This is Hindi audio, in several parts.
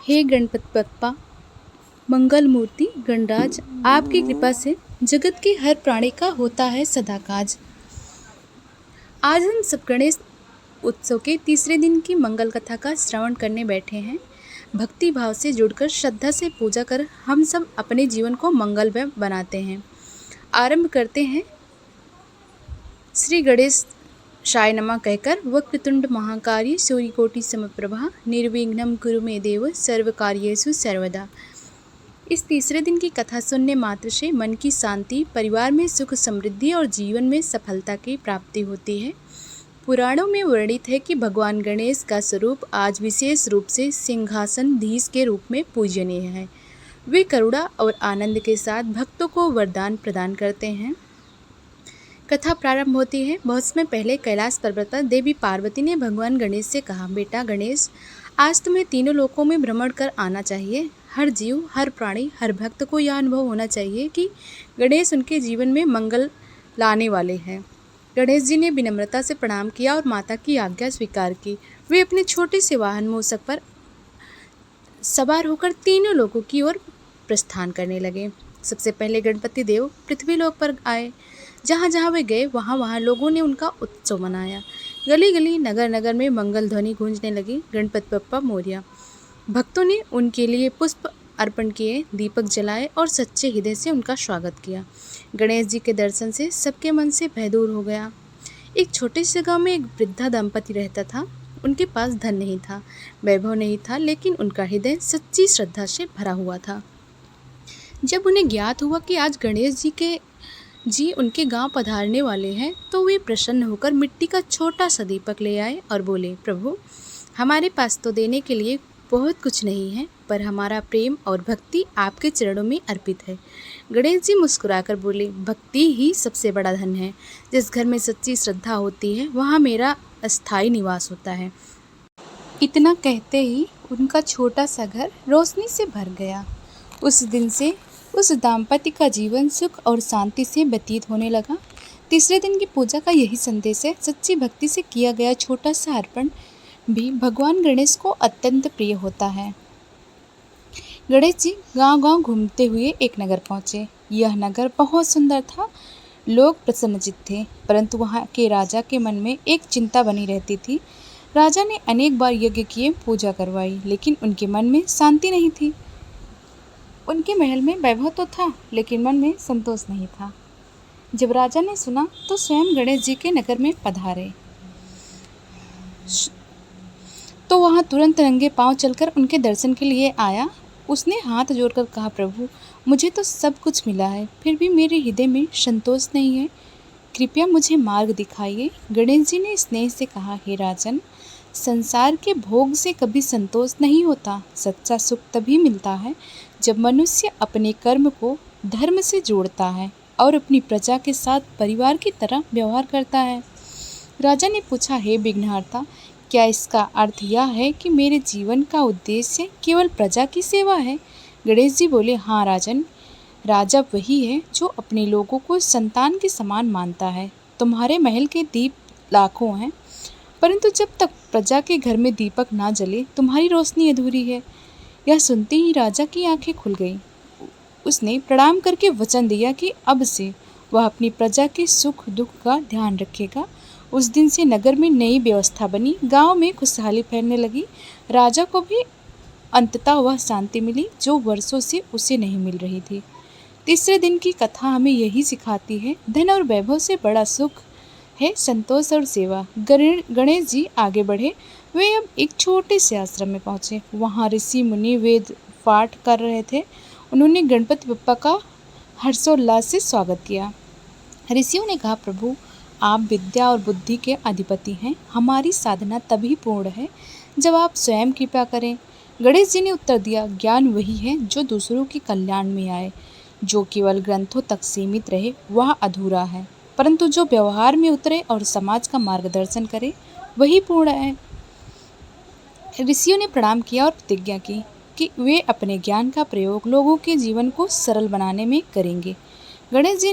हे गणपति बप्पा, मंगल मूर्ति गणराज, आपकी कृपा से जगत के हर प्राणी का होता है सदा काज। आज हम सब गणेश उत्सव के तीसरे दिन की मंगल कथा का श्रवण करने बैठे हैं। भक्ति भाव से जुड़कर श्रद्धा से पूजा कर हम सब अपने जीवन को मंगलमय बनाते हैं। आरंभ करते हैं श्री गणेश शाय नमः कहकर। वक्रतुंड महाकाय सूर्यकोटि समप्रभा निर्विघ्नं कुरु मे देव सर्वकार्येषु सर्वदा। इस तीसरे दिन की कथा सुनने मात्र से मन की शांति, परिवार में सुख समृद्धि और जीवन में सफलता की प्राप्ति होती है। पुराणों में वर्णित है कि भगवान गणेश का स्वरूप आज विशेष रूप से सिंहासनाधीश के रूप में पूजनीय है। वे करुणा और आनंद के साथ भक्तों को वरदान प्रदान करते हैं। कथा प्रारंभ होती है। बहुत समय पहले कैलाश पर्वत पर देवी पार्वती ने भगवान गणेश से कहा, बेटा गणेश, आज तुम्हें तीनों लोकों में भ्रमण कर आना चाहिए। हर जीव, हर प्राणी, हर भक्त को यह अनुभव होना चाहिए कि गणेश उनके जीवन में मंगल लाने वाले हैं। गणेश जी ने विनम्रता से प्रणाम किया और माता की आज्ञा स्वीकार की। वे अपने छोटे से वाहन मूषक पर सवार होकर तीनों लोकों की ओर प्रस्थान करने लगे। सबसे पहले गणपति देव पृथ्वी लोक पर आए। जहाँ जहाँ वे गए वहाँ लोगों ने उनका उत्सव मनाया। गली गली, नगर नगर में मंगल ध्वनि गूंजने लगी, गणपति बप्पा मोरया। भक्तों ने उनके लिए पुष्प अर्पण किए, दीपक जलाए और सच्चे हृदय से उनका स्वागत किया। गणेश जी के दर्शन से सबके मन से भय दूर हो गया। एक छोटे से गांव में एक वृद्धा दंपति रहता था। उनके पास धन नहीं था, वैभव नहीं था, लेकिन उनका हृदय सच्ची श्रद्धा से भरा हुआ था। जब उन्हें ज्ञात हुआ कि आज गणेश जी उनके गांव पधारने वाले हैं, तो वे प्रसन्न होकर मिट्टी का छोटा सा दीपक ले आए और बोले, प्रभु, हमारे पास तो देने के लिए बहुत कुछ नहीं है, पर हमारा प्रेम और भक्ति आपके चरणों में अर्पित है। गणेश जी मुस्कुराकर बोले, भक्ति ही सबसे बड़ा धन है। जिस घर में सच्ची श्रद्धा होती है वहाँ मेरा अस्थायी निवास होता है। इतना कहते ही उनका छोटा सा घर रोशनी से भर गया। उस दिन से उस दाम्पत्य का जीवन सुख और शांति से व्यतीत होने लगा। तीसरे दिन की पूजा का यही संदेश है। सच्ची भक्ति से किया गया छोटा सा अर्पण भी भगवान गणेश को अत्यंत प्रिय होता है। गणेश जी गांव-गांव घूमते हुए एक नगर पहुँचे। यह नगर बहुत सुंदर था। लोग प्रसन्नचित्त थे, परंतु वहाँ के राजा के मन में एक चिंता बनी रहती थी। राजा ने अनेक बार यज्ञ किए, पूजा करवाई, लेकिन उनके मन में शांति नहीं थी। उनके महल में वैभव तो था, लेकिन मन में संतोष नहीं था। जब राजा ने सुना तो स्वयं गणेश जी के नगर में पधारे, तो वहाँ तुरंत नंगे पांव चलकर उनके दर्शन के लिए आया। उसने हाथ जोड़कर कहा, प्रभु, मुझे तो सब कुछ मिला है, फिर भी मेरे हृदय में संतोष नहीं है। कृपया मुझे मार्ग दिखाइए। गणेश जी ने स्नेह से कहा, हे राजन, संसार के भोग से कभी संतोष नहीं होता। सच्चा सुख तभी मिलता है जब मनुष्य अपने कर्म को धर्म से जोड़ता है और अपनी प्रजा के साथ परिवार की तरह व्यवहार करता है। राजा ने पूछा, हे विघ्नहर्ता, क्या इसका अर्थ यह है कि मेरे जीवन का उद्देश्य केवल प्रजा की सेवा है? गणेश जी बोले, हाँ राजन, राजा वही है जो अपने लोगों को संतान के समान मानता है। तुम्हारे महल के दीप लाखों हैं, परंतु जब तक प्रजा के घर में दीपक ना जले तुम्हारी रोशनी अधूरी है। यह सुनते ही राजा की आंखें खुल गईं। उसने प्रणाम करके वचन दिया कि अब से वह अपनी प्रजा के सुख दुख का ध्यान रखेगा। उस दिन से नगर में नई व्यवस्था बनी, गांव में खुशहाली फैलने लगी। राजा को भी अंततः वह शांति मिली जो वर्षों से उसे नहीं मिल रही थी। तीसरे दिन की कथा हमें यही सिखाती है, धन और वैभव से बड़ा सुख है संतोष और सेवा। गणेश जी आगे बढ़े। वे अब एक छोटे से आश्रम में पहुँचे। वहाँ ऋषि मुनि वेद पाठ कर रहे थे। उन्होंने गणपति बप्पा का हर्षोल्लास से स्वागत किया। ऋषियों ने कहा, प्रभु, आप विद्या और बुद्धि के अधिपति हैं। हमारी साधना तभी पूर्ण है जब आप स्वयं कृपा करें। गणेश जी ने उत्तर दिया, ज्ञान वही है जो दूसरों के कल्याण में आए। जो केवल ग्रंथों तक सीमित रहे वह अधूरा है, परंतु जो व्यवहार में उतरे और समाज का मार्गदर्शन करे वही पूर्ण है। ऋषियों ने प्रणाम किया और प्रतिज्ञा की कि वे अपने ज्ञान का प्रयोग लोगों के जीवन को सरल बनाने में करेंगे। गणेश जी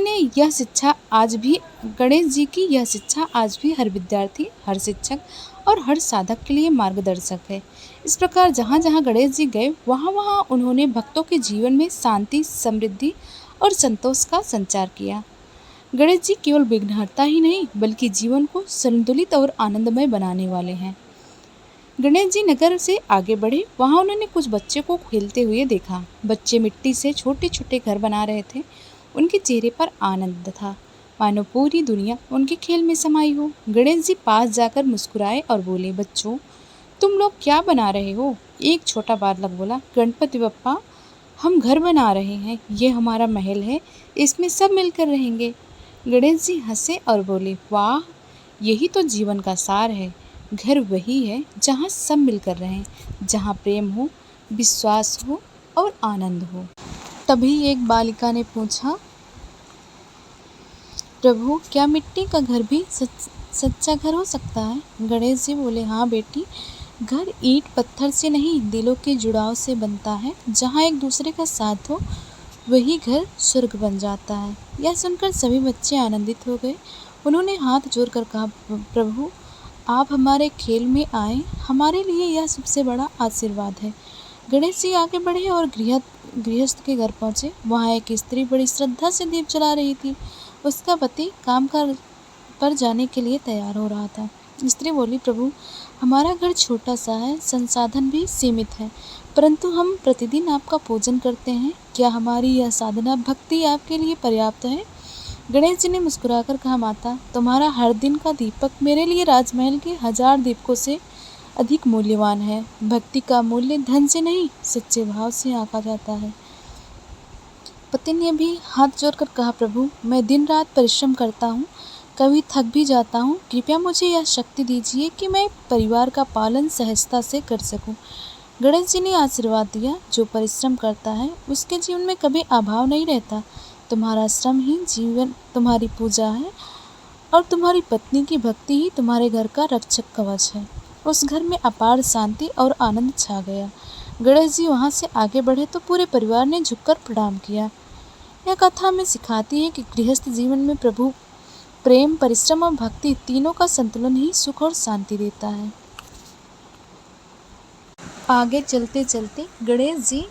की यह शिक्षा आज भी हर विद्यार्थी, हर शिक्षक और हर साधक के लिए मार्गदर्शक है। इस प्रकार जहाँ जहाँ गणेश जी गए वहाँ वहाँ उन्होंने भक्तों के जीवन में शांति, समृद्धि और संतोष का संचार किया। गणेश जी केवल विघ्नहर्ता ही नहीं बल्कि जीवन को संतुलित और आनंदमय बनाने वाले हैं। गणेश जी नगर से आगे बढ़े, वहाँ उन्होंने कुछ बच्चे को खेलते हुए देखा। बच्चे मिट्टी से छोटे छोटे घर बना रहे थे। उनके चेहरे पर आनंद था, मानो पूरी दुनिया उनके खेल में समाई हो। गणेश जी पास जाकर मुस्कुराए और बोले, बच्चों, तुम लोग क्या बना रहे हो? एक छोटा बालक बोला, गणपति बप्पा, हम घर बना रहे हैं। ये हमारा महल है, इसमें सब मिलकर रहेंगे। गणेश जी हंसे और बोले, वाह, यही तो जीवन का सार है। घर वही है जहाँ सब मिलकर रहें, जहाँ प्रेम हो, विश्वास हो और आनंद हो। तभी एक बालिका ने पूछा, प्रभु, क्या मिट्टी का घर भी सच्चा घर हो सकता है? गणेश जी बोले, हाँ बेटी, घर ईंट पत्थर से नहीं, दिलों के जुड़ाव से बनता है। जहाँ एक दूसरे का साथ हो वही घर स्वर्ग बन जाता है। यह सुनकर सभी बच्चे आनंदित हो गए। उन्होंने हाथ जोड़कर कहा, प्रभु, आप हमारे खेल में आए, हमारे लिए यह सबसे बड़ा आशीर्वाद है। गणेश जी आगे बढ़े और गृहस्थ के घर पहुँचे। वहाँ एक स्त्री बड़ी श्रद्धा से दीप जला रही थी। उसका पति काम पर जाने के लिए तैयार हो रहा था। स्त्री बोली, प्रभु, हमारा घर छोटा सा है, संसाधन भी सीमित है, परंतु हम प्रतिदिन आपका पूजन करते हैं। क्या हमारी यह साधना भक्ति आपके लिए पर्याप्त है? गणेश जी ने मुस्कुराकर कहा, माता, तुम्हारा हर दिन का दीपक मेरे लिए राजमहल के 1000 दीपकों से अधिक मूल्यवान है। भक्ति का मूल्य धन से नहीं, सच्चे भाव से आंका जाता है। पति ने भी हाथ जोड़कर कहा, प्रभु, मैं दिन रात परिश्रम करता हूँ, कभी थक भी जाता हूँ। कृपया मुझे यह शक्ति दीजिए कि मैं परिवार का पालन सहजता से कर सकूँ। गणेश जी ने आशीर्वाद दिया, जो परिश्रम करता है उसके जीवन में कभी अभाव नहीं रहता। तुम्हारा श्रम ही जीवन तुम्हारी पूजा है और तुम्हारी पत्नी की भक्ति ही तुम्हारे घर का रक्षक कवच है। उस घर में अपार शांति और आनंद छा गया। गणेश जी वहाँ से आगे बढ़े तो पूरे परिवार ने झुककर प्रणाम किया। यह कथा हमें सिखाती है कि गृहस्थ जीवन में प्रभु प्रेम, परिश्रम और भक्ति तीनों का संतुलन ही सुख और शांति देता है। आगे चलते चलते गणेश जी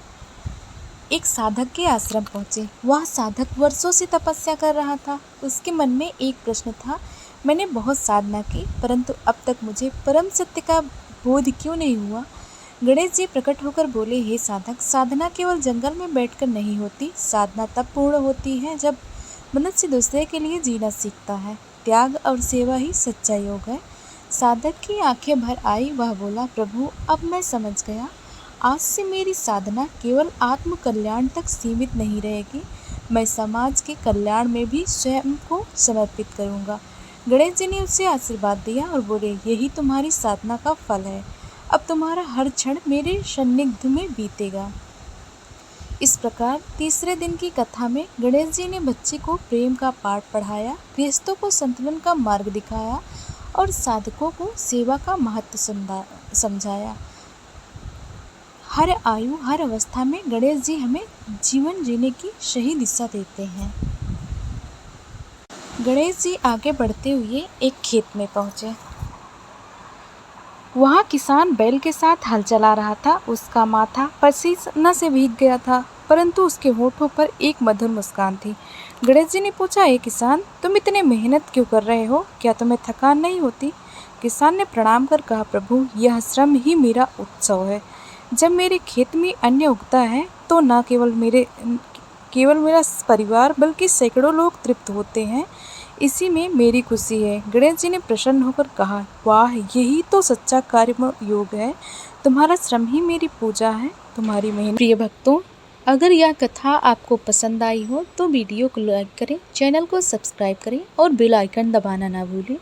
एक साधक के आश्रम पहुँचे। वह साधक वर्षों से तपस्या कर रहा था। उसके मन में एक प्रश्न था, मैंने बहुत साधना की, परंतु अब तक मुझे परम सत्य का बोध क्यों नहीं हुआ? गणेश जी प्रकट होकर बोले, हे साधक, साधना केवल जंगल में बैठकर नहीं होती। साधना तब पूर्ण होती है जब मनुष्य दूसरे के लिए जीना सीखता है। त्याग और सेवा ही सच्चा योग है। साधक की आंखें भर आई। वह बोला, प्रभु, अब मैं समझ गया। आज से मेरी साधना केवल आत्म कल्याण तक सीमित नहीं रहेगी, मैं समाज के कल्याण में भी स्वयं को समर्पित करूंगा। गणेश जी ने उसे आशीर्वाद दिया और बोले, यही तुम्हारी साधना का फल है। अब तुम्हारा हर क्षण मेरे सान्निध्य में बीतेगा। इस प्रकार तीसरे दिन की कथा में गणेश जी ने बच्चे को प्रेम का पाठ पढ़ाया, गृहस्थों को संतुलन का मार्ग दिखाया और साधकों को सेवा का महत्व समझाया। हर आयु, हर अवस्था में गणेश जी हमें जीवन जीने की सही दिशा देते हैं। गणेश जी आगे बढ़ते हुए एक खेत में पहुँचे। वहाँ किसान बैल के साथ हल चला रहा था। उसका माथा पसीने से भीग गया था, परंतु उसके होठों पर एक मधुर मुस्कान थी। गणेश जी ने पूछा, ए किसान, तुम इतने मेहनत क्यों कर रहे हो? क्या तुम्हें थकान नहीं होती? किसान ने प्रणाम कर कहा, प्रभु, यह श्रम ही मेरा उत्सव है। जब मेरे खेत में अन्न उगता है तो न केवल मेरा परिवार बल्कि सैकड़ों लोग तृप्त होते हैं। इसी में मेरी खुशी है। गणेश जी ने प्रसन्न होकर कहा, वाह, यही तो सच्चा कर्म योग है। तुम्हारा श्रम ही मेरी पूजा है, तुम्हारी मेहनत। प्रिय भक्तों, अगर यह कथा आपको पसंद आई हो तो वीडियो को लाइक करें, चैनल को सब्सक्राइब करें और बेल आइकन दबाना ना भूलें